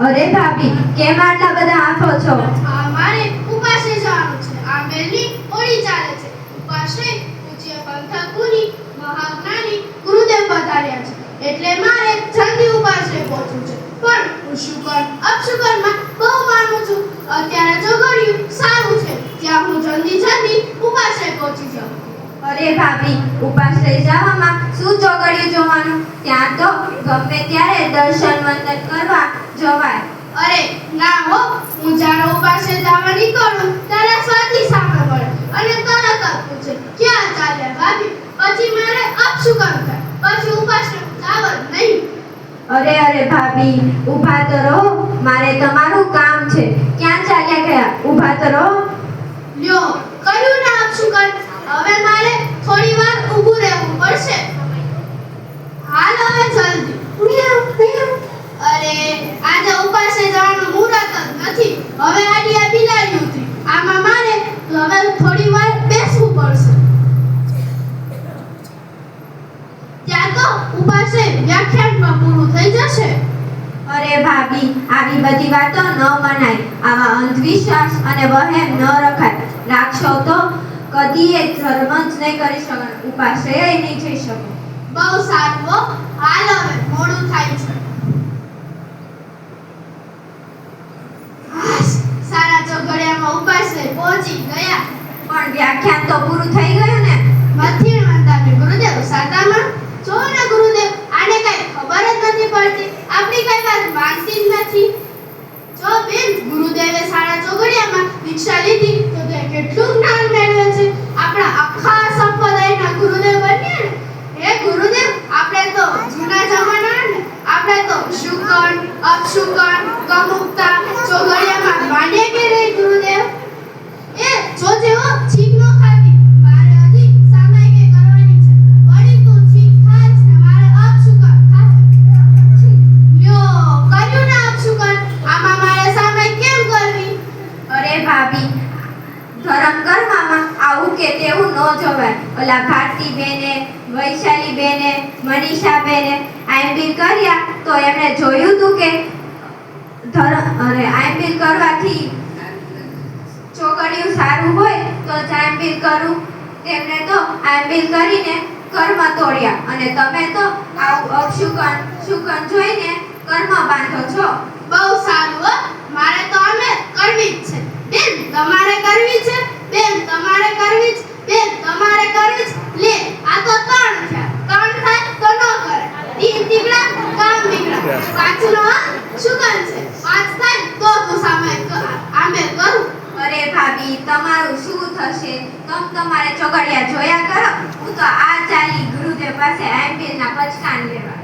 અરે ભાભી, કેમ આટલા બધા આંખો છો? મારે ઉપાસે જવાનું છે. આ મેલની ઓળી ચાલે છે. ઉપાસે પૂજ્ય પંથકુની મહાજ્ઞાની ગુરુદેવ પધાર્યા છે. એટલે મારે જલ્દી ઉપાસે પહોંચવું છે. પણ હું શુકર અપશુકરમાં બહુ માનું છું. અત્યારે જો ઘડ્યું સારું છે, ત્યાં હું જલ્દી ઉપાસે પહોંચી જાઉં. અરે ભાભી, ઉપાસ લઈ જવામાં શું ચોગડિયું જોવાનું? ત્યાં તો ગમે ત્યારે દર્શન વંદન કરવા જવાય. અરે ના હો, હું જ્યારે ઉપાસે જવા નીકળું ત્યારે સ્વાતિ સામે મળે અને તરત જ પૂછે, ક્યાં ચાલ્યા ભાભી? પછી મારે અપશુકન થાય. પછી ઉપાસે જાવ જ નહીં. અરે ભાભી, ઊભા તો રહો, મારે તમારું કામ છે. ક્યાં ચાલ્યા ગયા? ઊભા તો રહો. લ્યો, કર્યું ને અપશુકન. હવે મારે થોડી વાર ઊભું રહેવું પડશે. હાલ હવે જલ્દી. અરે આજે ઉપાસે જવાનું મુહૂર્ત જ નથી. હવે આડિયા બિલાડી ઉતરી. આમાં મારે હવે થોડી વાર બેસવું પડશે. ત્યાં તો ઉપાસે વ્યાખ્યાનમાં પૂરું થઈ જશે. અરે ભાભી, આવી બધી વાતો ન મનાય. આવા અંધવિશ્વાસ અને વહેમ ન રખાય. રાખશો તો કદીએ ધર્મ જ નહીં કરી શકો, ઉપાસે નહીં જઈ શકો. બહુ સારું હો. હાલ હવે મોડું થાય છે. સારા ચોઘડિયામાં ઉપાસે પહોંચી ગયા. પણ વ્યાખ્યાન તો પૂરું થઈ ગયું ને? મથીણ વંદાને ગુરુદેવ સાદામાં. જો ને ગુરુદેવ, આને કઈ ખબર જ નથી પડતી. આપણી કઈ વાત માનતી જ નથી. જો બેન, ગુરુદેવે સારા ચોઘડિયામાં દીક્ષા લીધી તો તે કેટલું જ્ઞાન મેળવે છે. આપણા આખા સંપ્રદાયના ગુરુદેવ બન્યા ને. હે ગુરુદેવ, આપણે તો જૂના જમાના ને, આપણે તો શુકન અપશુકન કમુકતા ચોઘડિયામાં માન્ય કે રે ગુરુદેવ. એ જોજે હો, છીક નો ખાતી. મારે હજી સામાયિક કરવાની છે. વળી તું છીક ખાઈશ ને મારે અપશુકન થાય. લ્યો, કર્યું ને અપશુકન. આમાં મારે સામાયિક કેમ કરવી? અરે ભાભી, ધર્મ કરવામાં આવું કે તેવું ન જવાય. ઓલા ભારતી બેને, વૈશાલી બેને, મનીષા બેને આઈમ્બીલ કર્યા તો એમણે જોયું તું કે આઈમ્બીલ કરવાથી ચોકડિયું સારું હોય તો જ આઈમ્બીલ કરું. તેમણે તો આઈમ્બીલ કરીને કર્મ તોડ્યા અને તમે તો આવું અપશુકન શુકન જોઈને કર્મ બાંધો છો. બહુ સારું હો. મારે તો અમે કરવી જ છે. બેન, તમારે કરવી છે. બેન, તમારે કરવી છે. બેન, તમારે કરવી છે. લે, આ તો 3 થયા. 3 થાય તો ન કરે. 3 દીકરા કામ દીકરા. પાંચનો શુકન છે. 5 થાય તો તું સામે આમે કરું. અરે ભાભી, તમારું શું થશે? તમારે ચોગડિયા જોયા કરો. હું તો આ ચાલી ગુરુદેવ પાસે આઈમ્બીલના પચકાન લેવા.